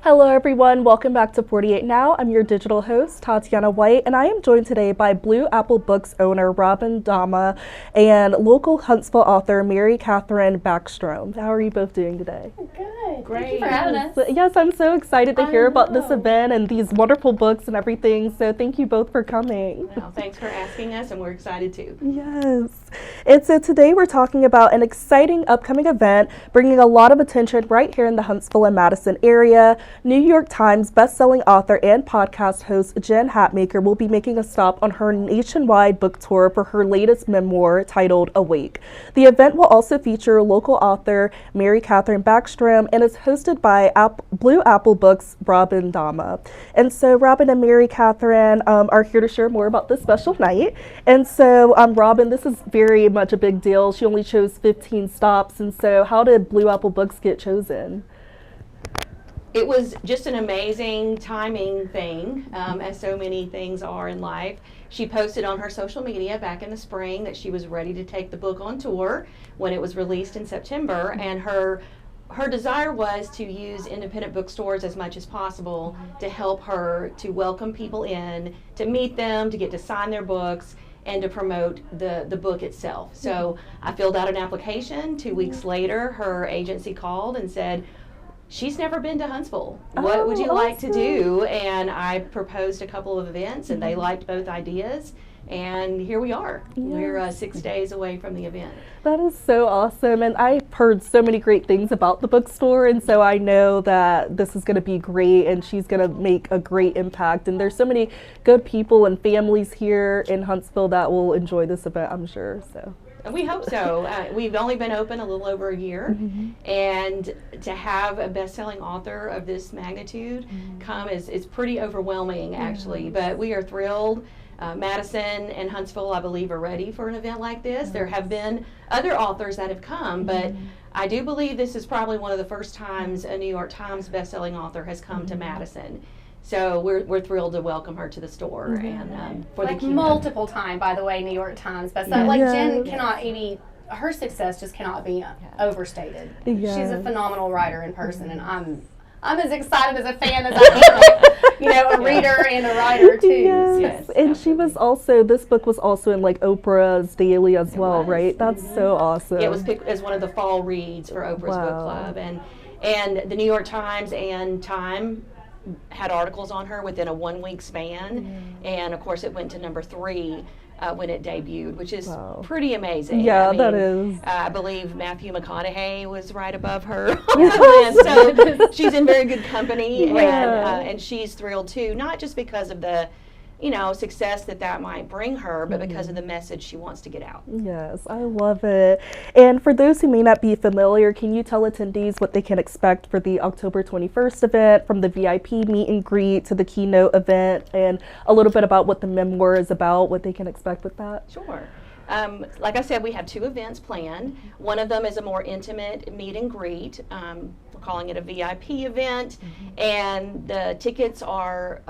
Hello everyone, welcome back to 48 Now. I'm your digital host, Tatiana White, and I am joined today by Blue Apple Books owner Robin Dama and local Huntsville author Mary Catherine Backstrom. How are you both doing today? Good. Great. Thank you for having us. Yes, I'm so excited to hear about this event and these wonderful books and everything, so thank you both for coming. Well, thanks for asking us, and we're excited too. Yes. And so today we're talking about an exciting upcoming event bringing a lot of attention right here in the Huntsville and Madison area. New York Times bestselling author and podcast host Jen Hatmaker will be making a stop on her nationwide book tour for her latest memoir titled Awake. The event will also feature local author Mary Catherine Backstrom and is hosted by Blue Apple Books' Robin Dama. And so Robin and Mary Catherine are here to share more about this special night. And so Robin, this is very much a big deal. She only chose 15 stops. And so how did Blue Apple Books get chosen? It was just an amazing timing thing, as so many things are in life. She posted on her social media back in the spring that she was ready to take the book on tour when it was released in September, and her desire was to use independent bookstores as much as possible to help her to welcome people in, to meet them, to get to sign their books, and to promote the book itself. So I filled out an application. 2 weeks later, her agency called and said, she's never been to Huntsville. What would you like to do? And I proposed a couple of events, and they liked both ideas. And here we are. Yes. We're 6 days away from the event. That is so awesome. And I've heard so many great things about the bookstore. And so I know that this is going to be great and she's going to make a great impact. And there's so many good people and families here in Huntsville that will enjoy this event, I'm sure. So. We hope so. We've only been open a little over a year, and to have a best-selling author of this magnitude come is pretty overwhelming, actually. But we are thrilled. Madison and Huntsville, I believe, are ready for an event like this. There have been other authors that have come, but I do believe this is probably one of the first times a New York Times best-selling author has come to Madison. So we're thrilled to welcome her to the store and for like the keynote. multiple time, by the way, New York Times bestseller. Like Jen cannot even, her success just cannot be overstated. Yes. She's a phenomenal writer in person, and I'm as excited as a fan as I am, a reader and a writer too. Yes. And she was also, this book was also in like Oprah's Daily as well, right? That's so awesome. Yeah, it was picked as one of the fall reads for Oprah's book club, and the New York Times and Time had articles on her within a 1 week span, and of course it went to number 3 when it debuted, which is pretty amazing. Yeah, I mean, that is. I believe Matthew McConaughey was right above her on the list, so she's in very good company, and she's thrilled too, not just because of the success that might bring her, but because of the message she wants to get out. Yes, I love it. And for those who may not be familiar, can you tell attendees what they can expect for the October 21st event, from the VIP meet and greet to the keynote event, and a little bit about what the memoir is about, what they can expect with that? Sure. Like I said, we have 2 events planned. One of them is a more intimate meet and greet. We're calling it a VIP event, and the tickets are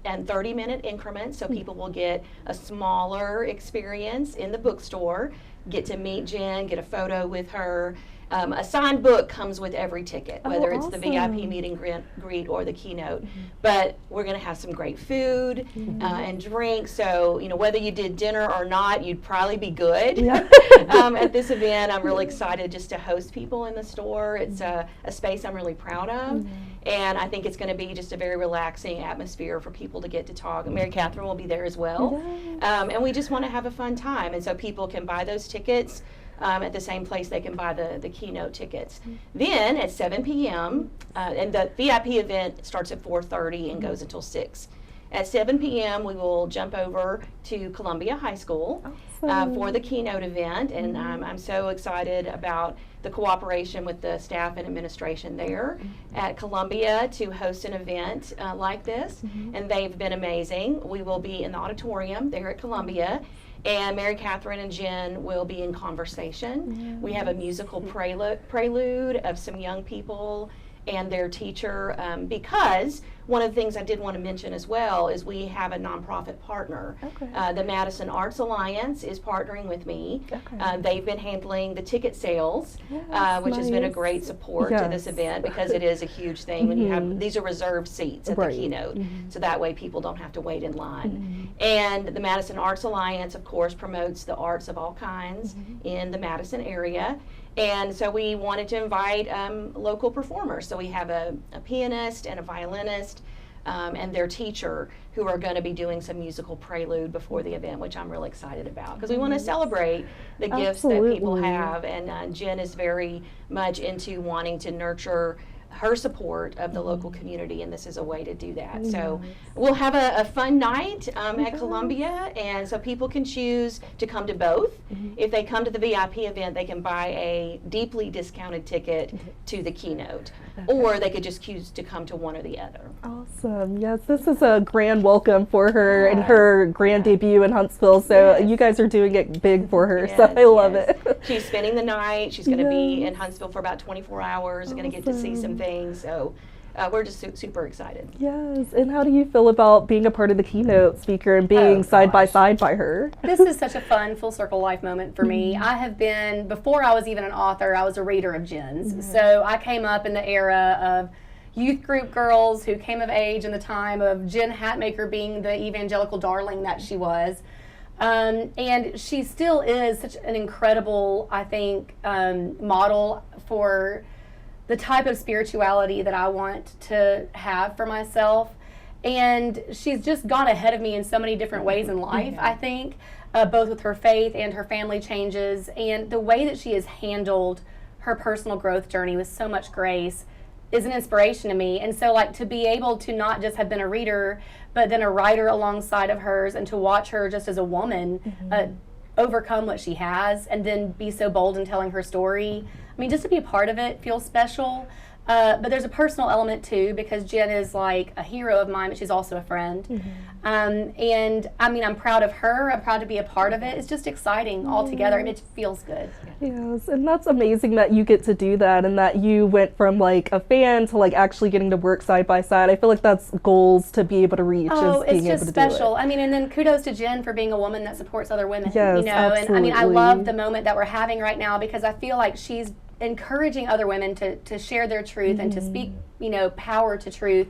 and 30-minute increments, so people will get a smaller experience in the bookstore, get to meet Jen, get a photo with her. A signed book comes with every ticket, whether it's the VIP meet and greet or the keynote. But we're going to have some great food and drinks, so whether you did dinner or not, you'd probably be good at this event. I'm really excited just to host people in the store. It's a space I'm really proud of. And I think it's going to be just a very relaxing atmosphere for people to get to talk. Mary Catherine will be there as well. And we just want to have a fun time. And so people can buy those tickets at the same place they can buy the keynote tickets. Then at 7 p.m., and the VIP event starts at 4:30 and goes until 6. At 7 p.m., we will jump over to Columbia High School for the keynote event. And I'm so excited about the cooperation with the staff and administration there at Columbia to host an event like this. And they've been amazing. We will be in the auditorium there at Columbia, and Mary Catherine and Jen will be in conversation. We have a musical prelude of some young people and their teacher, because one of the things I did want to mention as well is we have a nonprofit partner. Okay. The Madison Arts Alliance is partnering with me. Okay. They've been handling the ticket sales, Yes, which has been a nice. great support to this Yes. event, because it is a huge thing when you have, these are reserved seats at Right. the Keynote, so that way people don't have to wait in line. And the Madison Arts Alliance, of course, promotes the arts of all kinds in the Madison area. And so we wanted to invite local performers. So we have a pianist and a violinist and their teacher who are going to be doing some musical prelude before the event, which I'm really excited about, because we want to celebrate the gifts that people Absolutely. have. And Jen is very much into wanting to nurture her support of the local community, and this is a way to do that. So we'll have a fun night at Columbia, and so people can choose to come to both. If they come to the VIP event, they can buy a deeply discounted ticket to the Keynote, or they could just choose to come to one or the other. Awesome. Yes, this is a grand welcome for her and her grand debut in Huntsville. So you guys are doing it big for her. So I love it. She's spending the night. She's going to be in Huntsville for about 24 hours. Going to get to see some things. So we're just super excited. Yes. And how do you feel about being a part of the keynote speaker and being side by side by her? This is such a fun full circle life moment for me. I have been, before I was even an author, I was a reader of Jen's. So I came up in the era of youth group girls who came of age in the time of Jen Hatmaker being the evangelical darling that she was. And she still is such an incredible, I think, model for the type of spirituality that I want to have for myself. And she's just gone ahead of me in so many different ways in life, I think, both with her faith and her family changes, and the way that she has handled her personal growth journey with so much grace is an inspiration to me. And so, like, to be able to not just have been a reader, but then a writer alongside of hers, and to watch her just as a woman overcome what she has, and then be so bold in telling her story. I mean, just to be a part of it feels special. But there's a personal element too, because Jen is like a hero of mine, but she's also a friend. And I mean, I'm proud of her. I'm proud to be a part of it. It's just exciting altogether, and it feels good. Yes, and that's amazing that you get to do that, and that you went from like a fan to like actually getting to work side by side. I feel like that's goals to be able to reach. Oh, is being it's just able to do special. it. I mean, and then kudos to Jen for being a woman that supports other women. Yes, you know, and I mean, I absolutely. love the moment that we're having right now, because I feel like she's encouraging other women to share their truth and to speak, you know, power to truth.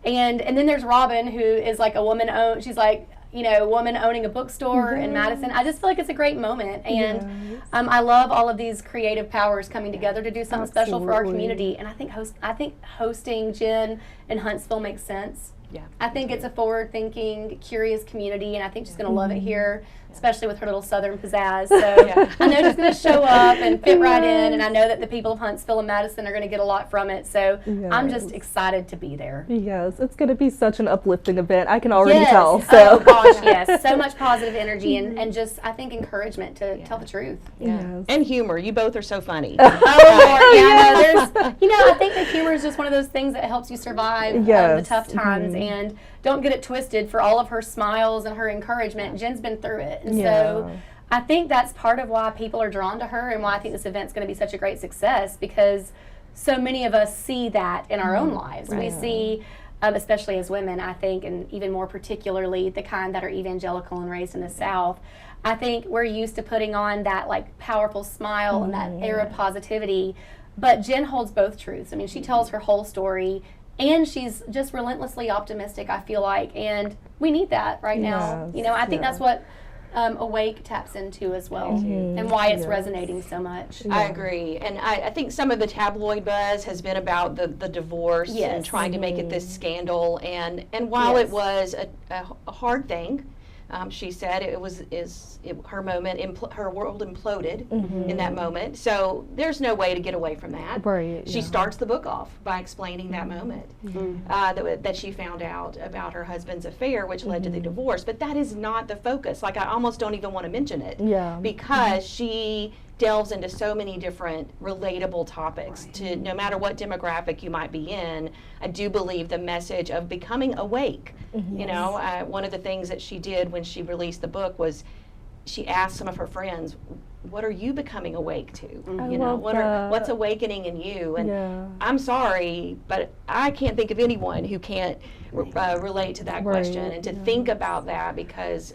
And then there's Robin, who is like a woman she's like, you know, woman owning a bookstore in Madison. I just feel like it's a great moment, and I love all of these creative powers coming together to do something special for our community. And I think hosting Jen in Huntsville makes sense. Yeah, I think it's a forward-thinking, curious community, and I think she's going to love it here, especially with her little southern pizzazz. So I know she's going to show up and fit right in, and I know that the people of Huntsville and Madison are going to get a lot from it. So I'm just excited to be there. Yes, it's going to be such an uplifting event. I can already tell. So. Oh gosh, yes. So much positive energy and just, I think, encouragement to tell the truth. Yes. And humor. You both are so funny. Oh, Lord, yeah. No, there's, you know, I think that humor is just one of those things that helps you survive the tough times. And don't get it twisted. For all of her smiles and her encouragement, Jen's been through it. And so I think that's part of why people are drawn to her, and why I think this event's going to be such a great success, because so many of us see that in our own lives. We see, especially as women, I think, and even more particularly the kind that are evangelical and raised in the South, I think we're used to putting on that like powerful smile and that air of positivity. But Jen holds both truths. I mean, she tells her whole story, and she's just relentlessly optimistic, I feel like, and we need that right now. Yes, You know, I think that's what Awake taps into as well, and why it's resonating so much. I agree, and I think some of the tabloid buzz has been about the divorce and trying to make it this scandal, and while it was a hard thing, she said her moment, her world imploded in that moment. So there's no way to get away from that. Right. She starts the book off by explaining that moment that she found out about her husband's affair, which led to the divorce. But that is not the focus. Like, I almost don't even want to mention it. Because she delves into so many different relatable topics to no matter what demographic you might be in. I do believe the message of becoming awake. You know, one of the things that she did when she released the book was she asked some of her friends, what are you becoming awake to? I You know, love that. what's awakening in you? And Yeah. I'm sorry, but I can't think of anyone who can't relate to that question Right, and to think about that, because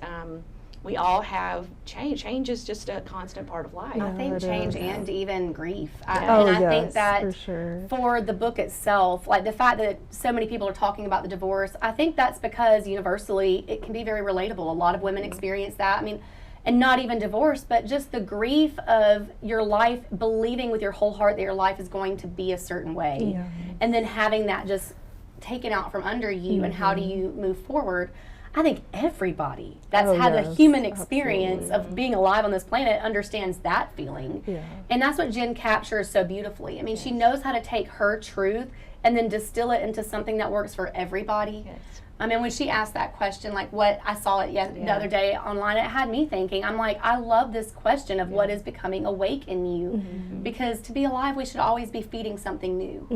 we all have change. Change is just a constant part of life. I think it change is. and even grief. Oh, And I think yes, that for sure. for the book itself, like the fact that so many people are talking about the divorce, I think that's because universally it can be very relatable. A lot of women experience that. I mean, and not even divorce, but just the grief of your life, believing with your whole heart that your life is going to be a certain way. Yeah. And then having that just taken out from under you, and how do you move forward? I think everybody that's had the human experience of being alive on this planet understands that feeling. Yeah. And that's what Jen captures so beautifully. I mean, she knows how to take her truth and then distill it into something that works for everybody. Yes. I mean, when she asked that question, like what I saw it the other day online, it had me thinking, I'm like, I love this question of what is becoming awake in you. Because to be alive, we should always be feeding something new.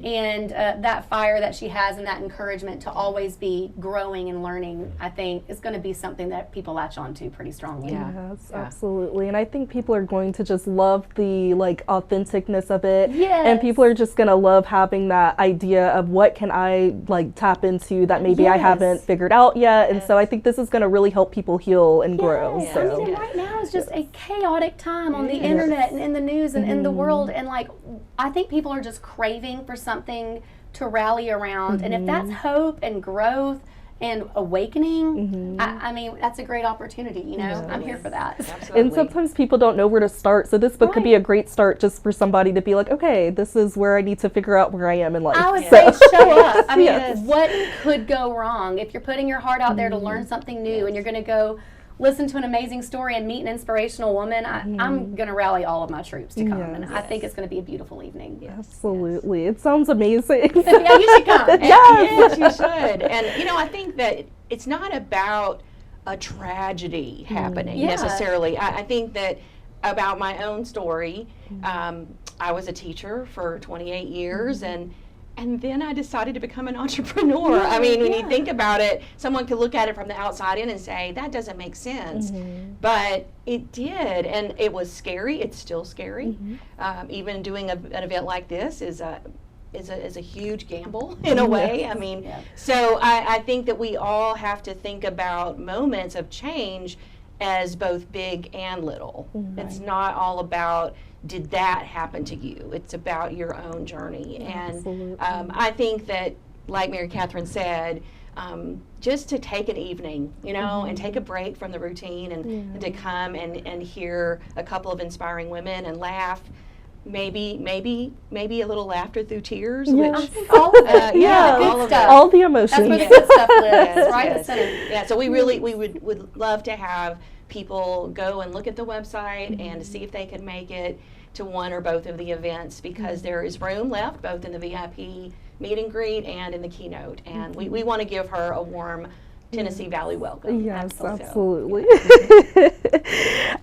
And that fire that she has and that encouragement to always be growing and learning, I think, is going to be something that people latch on to pretty strongly. Yeah. Yes, absolutely. And I think people are going to just love the like authenticness of it. Yes. And people are just going to love having that idea of what can I like tap into that maybe I haven't figured out yet. And so I think this is going to really help people heal and grow. Yes. So. I mean, and right now is just a chaotic time on the internet and in the news and in the world. And like, I think people are just craving for something to rally around. And if that's hope and growth and awakening, I mean, that's a great opportunity, you know? I'm here for that. Absolutely. And sometimes people don't know where to start. So this book could be a great start just for somebody to be like, okay, this is where I need to figure out where I am in life. I would So- say show up. I mean, what could go wrong? If you're putting your heart out there to learn something new and you're going to go listen to an amazing story and meet an inspirational woman, I'm going to rally all of my troops to come. And I think it's going to be a beautiful evening. Absolutely. It sounds amazing. Yeah, you should come. Yes, you should. And, you know, I think that it's not about a tragedy happening necessarily. I think that about my own story, I was a teacher for 28 years, and then I decided to become an entrepreneur. I mean, when you think about it, someone could look at it from the outside in and say, that doesn't make sense. But it did, and it was scary. It's still scary. Even doing an event like this is a huge gamble in a way. I mean, so I think that we all have to think about moments of change as both big and little. It's not all about, did that happen to you? It's about your own journey. And I think that, like Mary Catherine said, just to take an evening, you know, and take a break from the routine and to come and hear a couple of inspiring women and laugh. Maybe a little laughter through tears. Which, I think all of it. all of it. All the emotions. That's where the good stuff lives, right? Yes. The center. Yeah, so we would love to have people go and look at the website and to see if they can make it to one or both of the events, because there is room left both in the VIP meet and greet and in the keynote. And we want to give her a warm Tennessee Valley welcome. Yes, absolutely.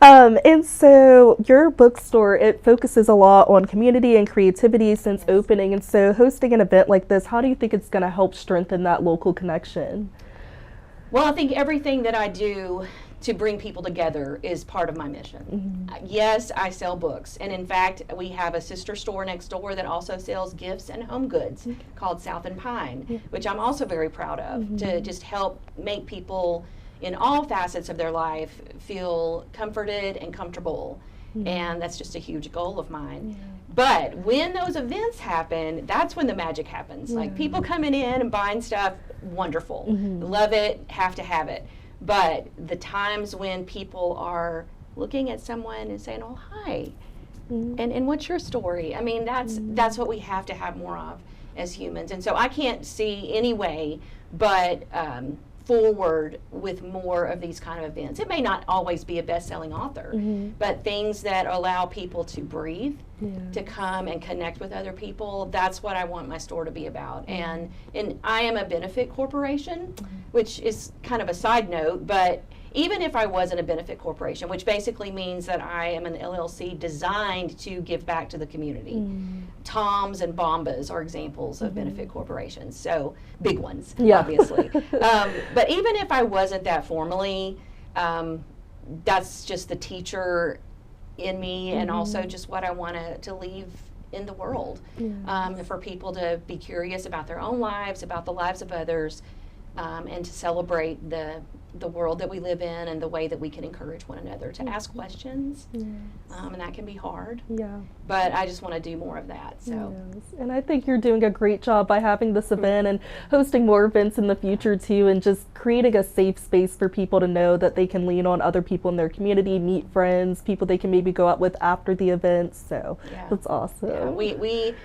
And so your bookstore, it focuses a lot on community and creativity since opening. And so hosting an event like this, how do you think it's going to help strengthen that local connection? Well, I think everything that I do to bring people together is part of my mission. Yes, I sell books, and in fact, we have a sister store next door that also sells gifts and home goods called South and Pine, which I'm also very proud of, to just help make people in all facets of their life feel comforted and comfortable. And that's just a huge goal of mine. But when those events happen, that's when the magic happens. Like people coming in and buying stuff, wonderful. Love it, have to have it. But the times when people are looking at someone and saying, oh, hi, and what's your story? I mean, that's what we have to have more of as humans. And so I can't see any way but forward with more of these kind of events. It may not always be a best-selling author, but things that allow people to breathe, to come and connect with other people. That's what I want my store to be about. And I am a benefit corporation, which is kind of a side note, but even if I wasn't a benefit corporation, which basically means that I am an LLC designed to give back to the community. Toms and Bombas are examples of benefit corporations, so big ones, obviously. But even if I wasn't that formally, that's just the teacher in me, and also just what I want to leave in the world, for people to be curious about their own lives, about the lives of others, and to celebrate the world that we live in and the way that we can encourage one another to ask questions. And that can be hard. But I just want to do more of that. So. And I think you're doing a great job by having this event and hosting more events in the future too, and just creating a safe space for people to know that they can lean on other people in their community, meet friends, people they can maybe go out with after the event. So that's awesome. We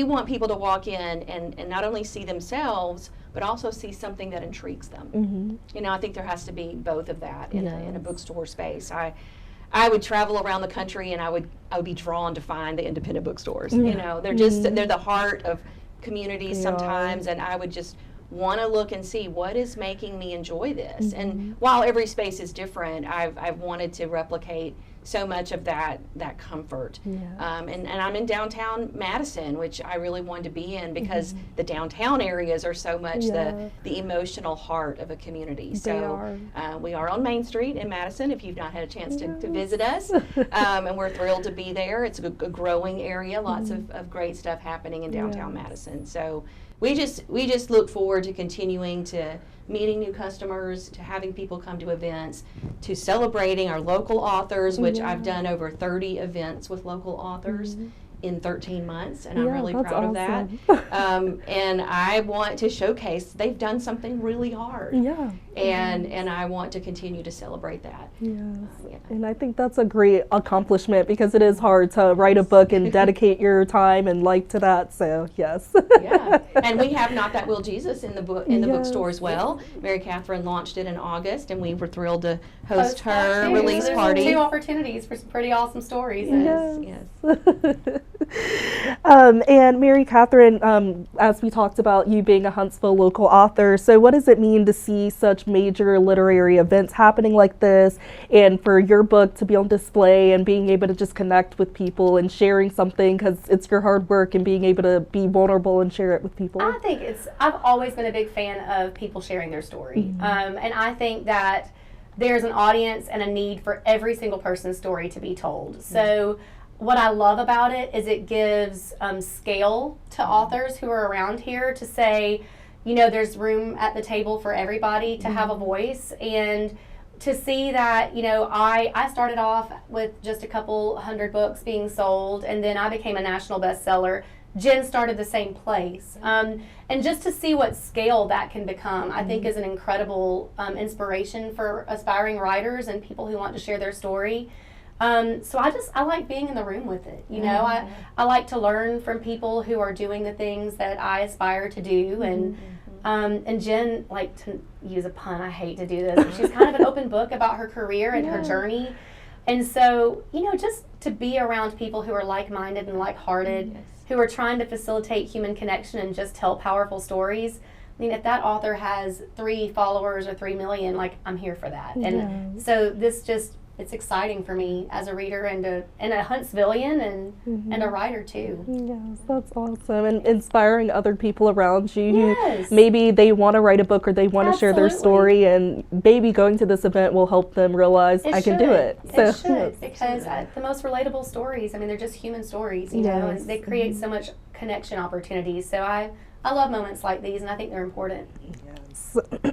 want people to walk in and not only see themselves, but also see something that intrigues them. You know, I think there has to be both of that in a bookstore space. I would travel around the country, and I would be drawn to find the independent bookstores. You know, they're the heart of communities sometimes, and I would just want to look and see what is making me enjoy this. And while every space is different, I've wanted to replicate so much of that comfort. And I'm in downtown Madison, which I really wanted to be in because the downtown areas are so much the emotional heart of a community. So we are on Main Street in Madison, if you've not had a chance to visit us. And we're thrilled to be there. It's a growing area, lots of great stuff happening in downtown Madison. So we just look forward to continuing to meeting new customers, to having people come to events, to celebrating our local authors, which I've done over 30 events with local authors in 13 months, and I'm really proud of that. And I want to showcase they've done something really hard. And I want to continue to celebrate that. And I think that's a great accomplishment because it is hard to write a book and dedicate your time and life to that. So and we have Not That Will Jesus in the bookstore as well. Mary Catherine launched it in August, and we were thrilled to host her release party. 2 opportunities for some pretty awesome stories. And Mary Catherine, as we talked about you being a Huntsville local author, so what does it mean to see such major literary events happening like this, and for your book to be on display and being able to just connect with people and sharing something because it's your hard work and being able to be vulnerable and share it with people? I think I've always been a big fan of people sharing their story. And I think that there's an audience and a need for every single person's story to be told. So what I love about it is it gives scale to authors who are around here to say, you know, there's room at the table for everybody to have a voice, and to see that, you know, I started off with just a couple hundred books being sold, and then I became a national bestseller. Jen started the same place. And just to see what scale that can become, I think is an incredible inspiration for aspiring writers and people who want to share their story. So I like being in the room with it. You know, I like to learn from people who are doing the things that I aspire to do. And Jen, like, to use a pun, I hate to do this, but she's kind of an open book about her career and her journey. And so, you know, just to be around people who are like-minded and like-hearted, who are trying to facilitate human connection and just tell powerful stories. I mean, if that author has 3 followers or 3 million, like, I'm here for that. And so this just, it's exciting for me as a reader and a Huntsvillian and a writer too. Yes, that's awesome. And inspiring other people around you who maybe they want to write a book or they want to share their story, and maybe going to this event will help them realize I can do it. It should, because the most relatable stories, I mean, they're just human stories, you know, and they create so much connection opportunities. So I love moments like these, and I think they're important.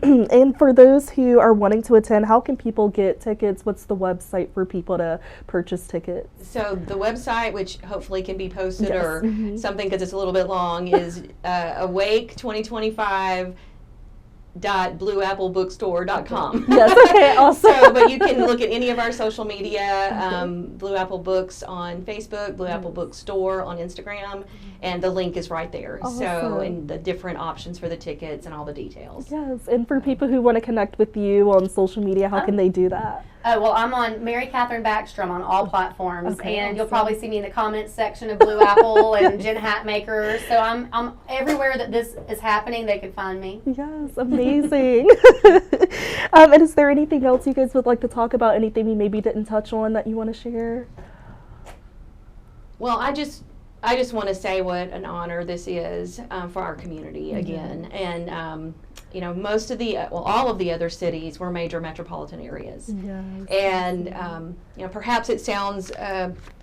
And for those who are wanting to attend, how can people get tickets? What's the website for people to purchase tickets? So the website, which hopefully can be posted or something because it's a little bit long, is awake2025.blueapplebookstore.com. Yes, okay, awesome. So, but you can look at any of our social media, Blue Apple Books on Facebook, Blue Apple Bookstore on Instagram, and the link is right there. Awesome. So, and the different options for the tickets and all the details. Yes, and for people who want to connect with you on social media, how can they do that? Oh, well, I'm on Mary Catherine Backstrom on all platforms, and you'll probably see me in the comments section of Blue Apple and Jen Hatmaker. So I'm everywhere that this is happening, they can find me. Yes, amazing. And is there anything else you guys would like to talk about? Anything we maybe didn't touch on that you want to share? Well, I just want to say what an honor this is for our community again, and most of the, all of the other cities were major metropolitan areas. Yes. And, perhaps it sounds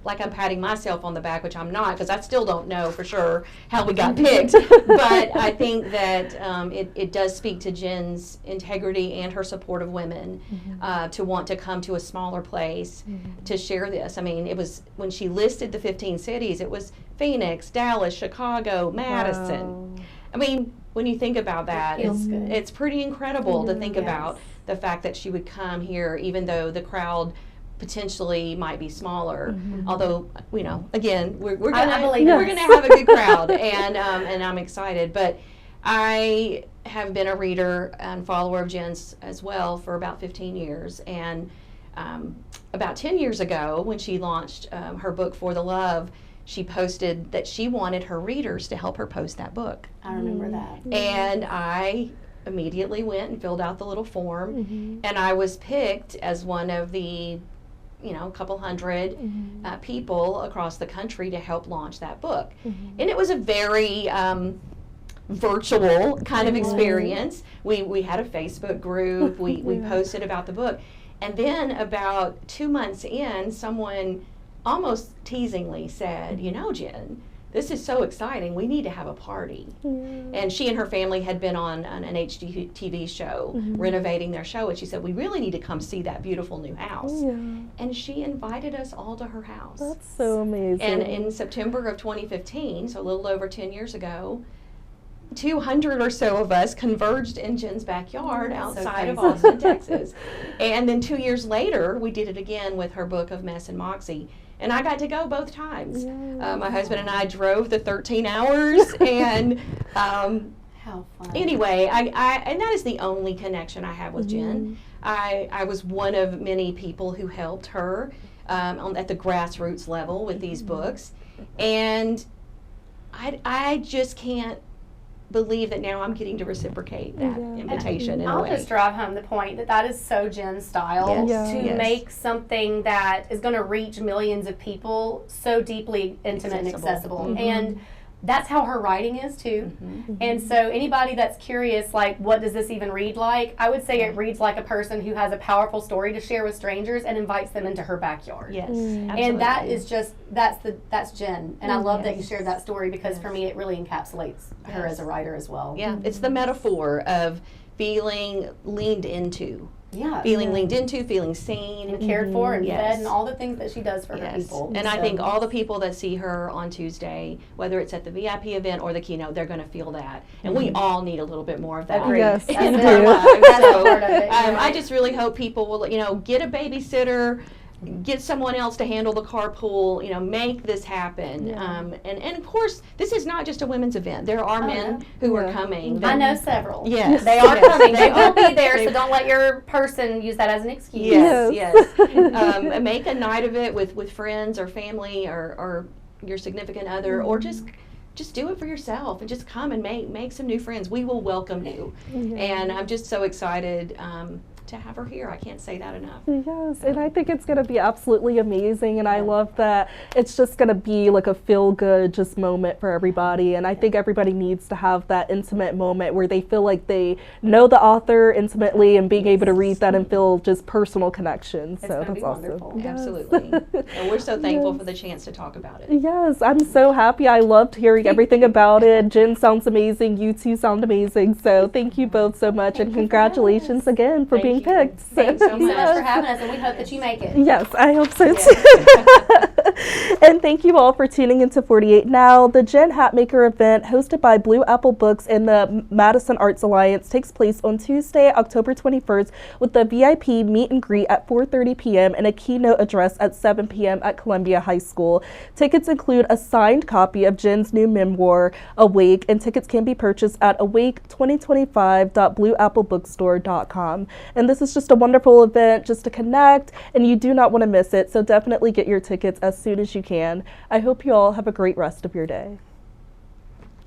like I'm patting myself on the back, which I'm not, because I still don't know for sure how we got picked. But I think that it does speak to Jen's integrity and her support of women to want to come to a smaller place to share this. I mean, it was, when she listed the 15 cities, it was Phoenix, Dallas, Chicago, Madison. Wow. I mean, when you think about that, it's pretty incredible to think about the fact that she would come here, even though the crowd potentially might be smaller. Although, again, we're gonna have a good crowd, and I'm excited. But I have been a reader and follower of Jen's as well for about 15 years, and about 10 years ago, when she launched her book For the Love, she posted that she wanted her readers to help her post that book. I remember that. And I immediately went and filled out the little form, and I was picked as one of the, a couple hundred people across the country to help launch that book. And it was a very virtual kind of experience. We had a Facebook group, we posted about the book, and then about 2 months in, someone almost teasingly said, Jen, this is so exciting, we need to have a party. And she and her family had been on an HGTV show, renovating their show, and she said, we really need to come see that beautiful new house. And she invited us all to her house. That's so amazing. And in September of 2015, so a little over 10 years ago, 200 or so of us converged in Jen's backyard outside of Austin, Texas. And then 2 years later, we did it again with her book of Mess and Moxie. And I got to go both times. My husband and I drove the 13 hours, and how fun. Anyway, I and that is the only connection I have with Jen. I was one of many people who helped her at the grassroots level with these books, and I just can't believe that now I'm getting to reciprocate that invitation in a way. I'll just drive home the point that is so Jen's style to make something that is going to reach millions of people so deeply intimate and accessible. And that's how her writing is too. And so anybody that's curious, like, what does this even read like? I would say it reads like a person who has a powerful story to share with strangers and invites them into her backyard. Yes, absolutely. And that is just, that's Jen. And I love that you shared that story, because for me it really encapsulates her as a writer as well. Yeah, it's the metaphor of feeling leaned into. Feeling leaned into, feeling seen. And cared for and fed, and all the things that she does for her people. And I think all the people that see her on Tuesday, whether it's at the VIP event or the keynote, they're going to feel that. And we all need a little bit more of that in our lives. So I just really hope people will, get a babysitter, get someone else to handle the carpool, make this happen. And of course, this is not just a women's event. There are men who are coming. I know several. Yes. They are coming. They will be there, so don't let your person use that as an excuse. Yes. Make a night of it with friends or family or your significant other, or just do it for yourself and just come and make some new friends. We will welcome you. And I'm just so excited to have her here. I can't say that enough. Yes, and I think it's going to be absolutely amazing, and I love that it's just going to be like a feel-good just moment for everybody, and I think everybody needs to have that intimate moment where they feel like they know the author intimately and being able to read that and feel just personal connections. So that's awesome. Yes. Absolutely. And we're so thankful for the chance to talk about it. Yes, I'm so happy. I loved hearing everything about it. Jen sounds amazing. You two sound amazing. So thank you both so much, and congratulations again for being picked. Thanks so much for having us, and we hope that you make it. Yes, I hope so too. And thank you all for tuning into 48 Now. The Jen Hatmaker event, hosted by Blue Apple Books and the Madison Arts Alliance, takes place on Tuesday, October 21st, with the VIP meet and greet at 4:30 p.m. and a keynote address at 7 p.m. at Columbia High School. Tickets include a signed copy of Jen's new memoir, Awake, and tickets can be purchased at awake2025.blueapplebookstore.com. And this is just a wonderful event just to connect, and you do not want to miss it, so definitely get your tickets as soon as you can. I hope you all have a great rest of your day.